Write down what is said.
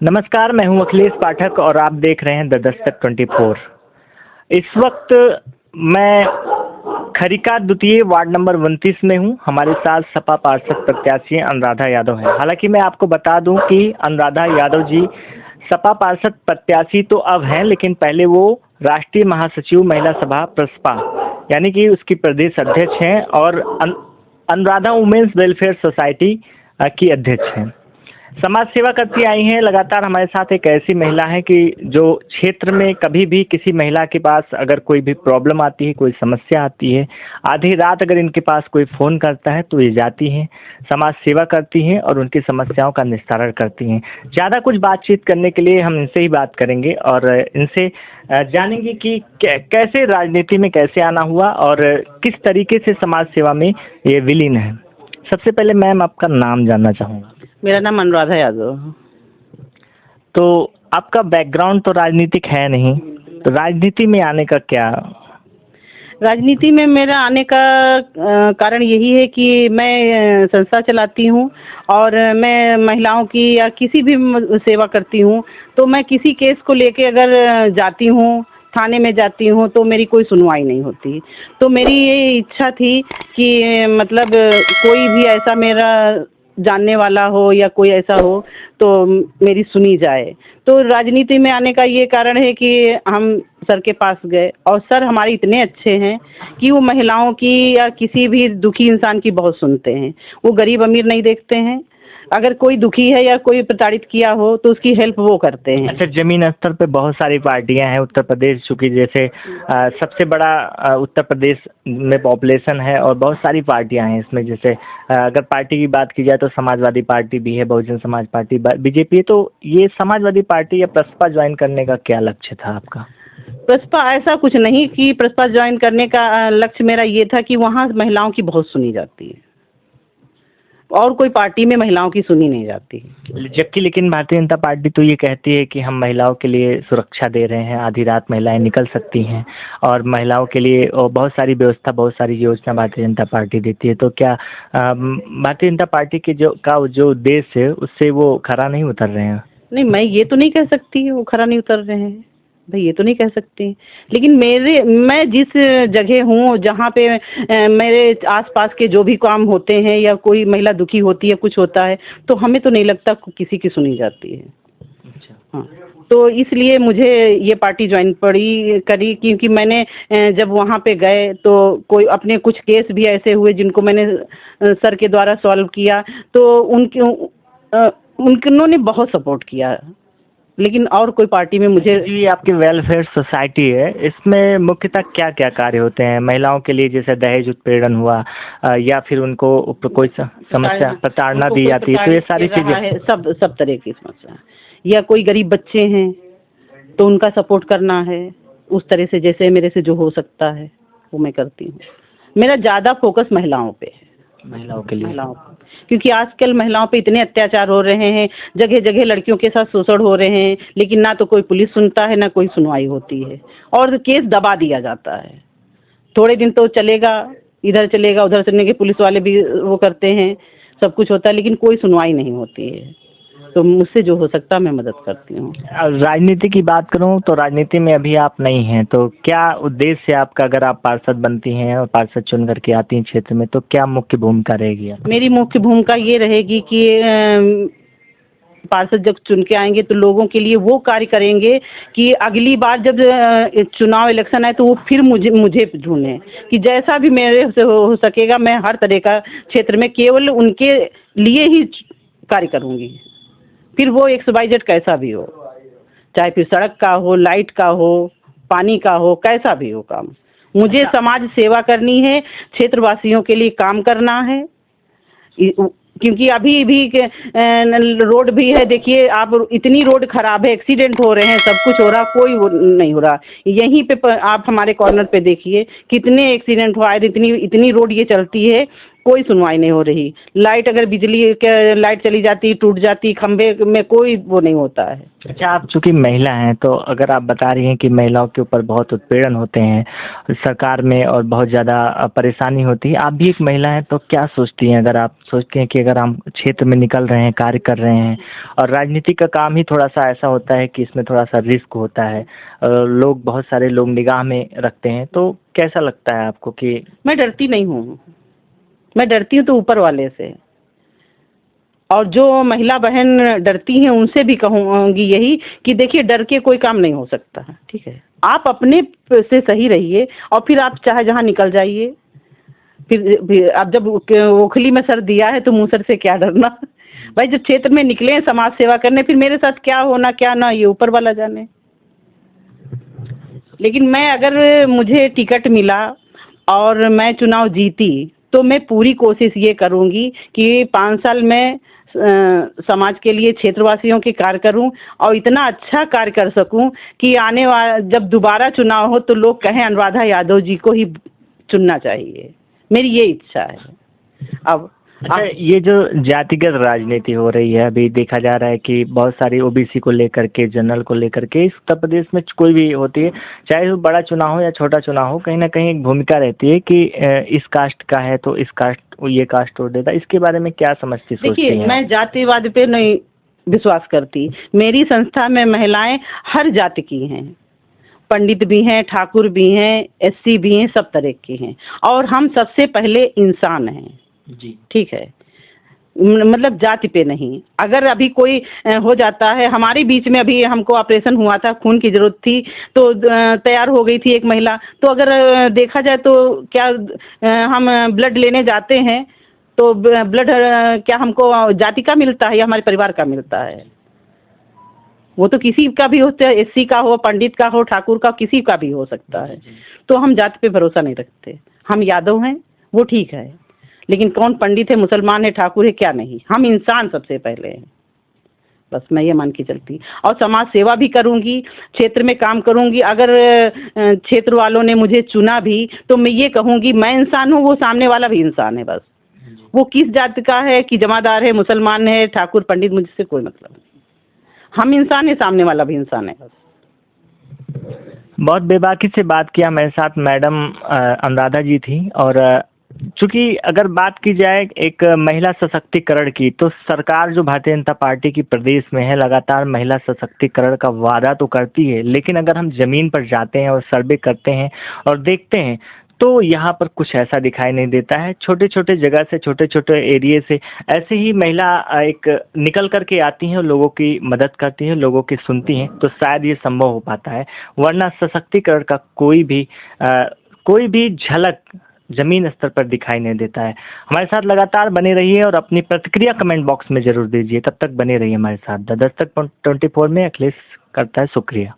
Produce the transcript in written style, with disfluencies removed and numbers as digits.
नमस्कार, मैं हूं अखिलेश पाठक और आप देख रहे हैं द दस्तक 24। इस वक्त मैं खरिका द्वितीय वार्ड नंबर 29 में हूं। हमारे साथ सपा पार्षद प्रत्याशी अनुराधा यादव हैं। हालांकि मैं आपको बता दूं कि अनुराधा यादव जी सपा पार्षद प्रत्याशी तो अब हैं, लेकिन पहले वो राष्ट्रीय महासचिव महिला सभा प्रसपा यानी कि उसकी प्रदेश अध्यक्ष हैं और अनुराधा वुमेन्स वेलफेयर सोसाइटी की अध्यक्ष हैं। समाज सेवा करती आई हैं। लगातार हमारे साथ एक ऐसी महिला है कि जो क्षेत्र में कभी भी किसी महिला के पास अगर कोई भी प्रॉब्लम आती है, कोई समस्या आती है, आधी रात अगर इनके पास कोई फ़ोन करता है तो ये जाती हैं, समाज सेवा करती हैं और उनकी समस्याओं का निस्तारण करती हैं। ज़्यादा कुछ बातचीत करने के लिए हम इनसे ही बात करेंगे और इनसे जानेंगे कि कैसे राजनीति में कैसे आना हुआ और किस तरीके से समाज सेवा में ये विलीन है। सबसे पहले मैम आपका नाम जानना चाहूँगा। मेरा नाम अनुराधा यादव। तो आपका बैकग्राउंड तो राजनीतिक है नहीं, तो राजनीति में आने का क्या? राजनीति में मेरा आने का कारण यही है कि मैं संस्था चलाती हूँ और मैं महिलाओं की या किसी भी सेवा करती हूँ। तो मैं किसी केस को लेके अगर जाती हूँ, थाने में जाती हूँ, तो मेरी कोई सुनवाई नहीं होती। तो मेरी ये इच्छा थी कि मतलब कोई भी ऐसा मेरा जानने वाला हो या कोई ऐसा हो तो मेरी सुनी जाए। तो राजनीति में आने का ये कारण है कि हम सर के पास गए और सर हमारे इतने अच्छे हैं कि वो महिलाओं की या किसी भी दुखी इंसान की बहुत सुनते हैं। वो गरीब अमीर नहीं देखते हैं। अगर कोई दुखी है या कोई प्रताड़ित किया हो तो उसकी हेल्प वो करते हैं। अच्छा, जमीन स्तर पे बहुत सारी पार्टियां हैं उत्तर प्रदेश, चूँकि जैसे सबसे बड़ा उत्तर प्रदेश में पॉपुलेशन है और बहुत सारी पार्टियां हैं इसमें। जैसे अगर पार्टी की बात की जाए तो समाजवादी पार्टी भी है, बहुजन समाज पार्टी, बीजेपी है। तो ये समाजवादी पार्टी या प्रसपा ज्वाइन करने का क्या लक्ष्य था आपका? प्रसपा ऐसा कुछ नहीं कि प्रसपा ज्वाइन करने का लक्ष्य मेरा ये था कि वहाँ महिलाओं की बहुत सुनी जाती है और कोई पार्टी में महिलाओं की सुनी नहीं जाती। जबकि लेकिन भारतीय जनता पार्टी तो ये कहती है कि हम महिलाओं के लिए सुरक्षा दे रहे हैं, आधी रात महिलाएं निकल सकती हैं और महिलाओं के लिए और बहुत सारी व्यवस्था, बहुत सारी योजना भारतीय जनता पार्टी देती है। तो क्या भारतीय जनता पार्टी के जो उद्देश्य है उससे वो खरा नहीं उतर रहे हैं? नहीं, मैं ये तो नहीं कह सकती वो खरा नहीं उतर रहे हैं भाई, ये तो नहीं कह सकती। लेकिन मैं जिस जगह हूँ जहाँ पे मेरे आसपास के जो भी काम होते हैं या कोई महिला दुखी होती है, कुछ होता है, तो हमें तो नहीं लगता किसी की सुनी जाती है। अच्छा। हाँ, तो इसलिए मुझे ये पार्टी ज्वाइन करी क्योंकि मैंने जब वहाँ पे गए तो कोई अपने कुछ केस भी ऐसे हुए जिनको मैंने सर के द्वारा सॉल्व किया, तो उन्होंने बहुत सपोर्ट किया। लेकिन और कोई पार्टी में मुझे ये आपकी वेलफेयर सोसाइटी है, इसमें मुख्यतः क्या क्या कार्य होते हैं महिलाओं के लिए? जैसे दहेज उत्पीड़न हुआ या फिर उनको कोई समस्या, प्रताड़ना दी जाती है, तो ये सारी चीज़ें सब तरह की समस्या, या कोई गरीब बच्चे हैं तो उनका सपोर्ट करना है उस तरह से, जैसे मेरे से जो हो सकता है वो मैं करती हूँ। मेरा ज़्यादा फोकस महिलाओं पे है, महिलाओं के लिए, क्योंकि आजकल महिलाओं पे इतने अत्याचार हो रहे हैं, जगह जगह लड़कियों के साथ शोषण हो रहे हैं, लेकिन ना तो कोई पुलिस सुनता है ना कोई सुनवाई होती है और केस दबा दिया जाता है। थोड़े दिन तो चलेगा, इधर चलेगा उधर चलने के, पुलिस वाले भी वो करते हैं, सब कुछ होता है, लेकिन कोई सुनवाई नहीं होती है। तो मुझसे जो हो सकता है मैं मदद करती हूँ। राजनीति की बात करूँ तो राजनीति में अभी आप नहीं हैं, तो क्या उद्देश्य है आपका? अगर आप पार्षद बनती हैं और पार्षद चुन करके आती हैं क्षेत्र में, तो क्या मुख्य भूमिका रहेगी? मेरी मुख्य भूमिका ये रहेगी कि पार्षद जब चुन के आएंगे तो लोगों के लिए वो कार्य करेंगे कि अगली बार जब चुनाव इलेक्शन आए तो वो फिर मुझे ढूंढें कि जैसा भी मेरे से हो सकेगा मैं हर तरह का क्षेत्र में केवल उनके लिए ही कार्य करूँगी, फिर वो XYZ कैसा भी हो, चाहे फिर सड़क का हो, लाइट का हो, पानी का हो, कैसा भी हो काम। मुझे समाज सेवा करनी है, क्षेत्रवासियों के लिए काम करना है, क्योंकि अभी भी रोड भी है, देखिए आप, इतनी रोड खराब है, एक्सीडेंट हो रहे हैं, सब कुछ हो रहा, कोई नहीं हो रहा। यहीं पे आप हमारे कॉर्नर पे देखिए कितने एक्सीडेंट हुआ है, इतनी रोड ये चलती है कोई सुनवाई नहीं हो रही। लाइट अगर बिजली के लाइट चली जाती, टूट जाती, खंभे में कोई वो नहीं होता है। अच्छा, आप चूंकि महिला हैं तो अगर आप बता रही हैं कि महिलाओं के ऊपर बहुत उत्पीड़न होते हैं सरकार में और बहुत ज़्यादा परेशानी होती है, आप भी एक महिला हैं तो क्या सोचती हैं? अगर आप सोचती हैं कि अगर हम क्षेत्र में निकल रहे हैं, कार्य कर रहे हैं और राजनीति का काम ही थोड़ा सा ऐसा होता है कि इसमें थोड़ा सा रिस्क होता है, लोग बहुत सारे लोग निगाह में रखते हैं, तो कैसा लगता है आपको कि? मैं डरती नहीं हूँ, मैं डरती हूँ तो ऊपर वाले से, और जो महिला बहन डरती हैं उनसे भी कहूँगी यही कि देखिए डर के कोई काम नहीं हो सकता है, ठीक है। आप अपने से सही रहिए और फिर आप चाहे जहाँ निकल जाइए। फिर आप जब ओखली में सर दिया है तो मूसर से क्या डरना। भाई जब क्षेत्र में निकले हैं समाज सेवा करने, फिर मेरे साथ क्या होना क्या ना ये ऊपर वाला जाने। लेकिन मैं अगर मुझे टिकट मिला और मैं चुनाव जीती तो मैं पूरी कोशिश ये करूँगी कि 5 साल में समाज के लिए क्षेत्रवासियों के कार्य करूं और इतना अच्छा कार्य कर सकूं कि आने वाला जब दोबारा चुनाव हो तो लोग कहें अनुराधा यादव जी को ही चुनना चाहिए। मेरी ये इच्छा है। अब अच्छा, ये जो जातिगत राजनीति हो रही है अभी देखा जा रहा है कि बहुत सारी ओबीसी को लेकर के, जनरल को लेकर के, इस उत्तर प्रदेश में कोई भी होती है, चाहे वो बड़ा चुनाव हो या छोटा चुनाव हो, कहीं ना कहीं एक भूमिका रहती है कि इस कास्ट का है तो इस कास्ट ये कास्ट वोट देता। इसके बारे में क्या समझती, सोचती हैं? देखिए मैं जातिवाद पे नहीं विश्वास करती। मेरी संस्था में महिलाएं हर जाति की हैं, पंडित भी हैं, ठाकुर भी हैं, एससी भी हैं, सब तरह की हैं, और हम सबसे पहले इंसान हैं जी, ठीक है। मतलब जाति पे नहीं। अगर अभी कोई हो जाता है, हमारे बीच में अभी हमको ऑपरेशन हुआ था, खून की ज़रूरत थी तो तैयार हो गई थी एक महिला, तो अगर देखा जाए तो क्या हम ब्लड लेने जाते हैं तो ब्लड क्या हमको जाति का मिलता है या हमारे परिवार का मिलता है? वो तो किसी का भी होता है, एससी का हो, पंडित का हो, ठाकुर का, किसी का भी हो सकता है। तो हम जाति पे भरोसा नहीं रखते। हम यादव हैं वो ठीक है, लेकिन कौन पंडित है, मुसलमान है, ठाकुर है, क्या नहीं, हम इंसान सबसे पहले हैं। बस मैं ये मान के चलती और समाज सेवा भी करूंगी, क्षेत्र में काम करूंगी। अगर क्षेत्र वालों ने मुझे चुना भी तो मैं ये कहूंगी मैं इंसान हूँ, वो सामने वाला भी इंसान है। बस वो किस जाति का है कि जमादार है, मुसलमान है, ठाकुर, पंडित, मुझसे कोई मतलब नहीं। हम इंसान है, सामने वाला भी इंसान है। बस बहुत बेबाकी से बात किया मेरे साथ मैडम अनुराधा जी थी। और चूँकि अगर बात की जाए एक महिला सशक्तिकरण की, तो सरकार जो भारतीय जनता पार्टी की प्रदेश में है लगातार महिला सशक्तिकरण का वादा तो करती है, लेकिन अगर हम ज़मीन पर जाते हैं और सर्वे करते हैं और देखते हैं तो यहाँ पर कुछ ऐसा दिखाई नहीं देता है। छोटे छोटे जगह से, छोटे छोटे एरिए से ऐसे ही महिला एक निकल कर के आती हैं और लोगों की मदद करती हैं, लोगों की सुनती हैं, तो शायद ये संभव हो पाता है। वरना सशक्तिकरण का कोई भी झलक ज़मीन स्तर पर दिखाई नहीं देता है। हमारे साथ लगातार बने रहिए और अपनी प्रतिक्रिया कमेंट बॉक्स में ज़रूर दीजिए। तब तक बने रहिए हमारे साथ। द दस्तक 24 में अखिलेश करता है शुक्रिया।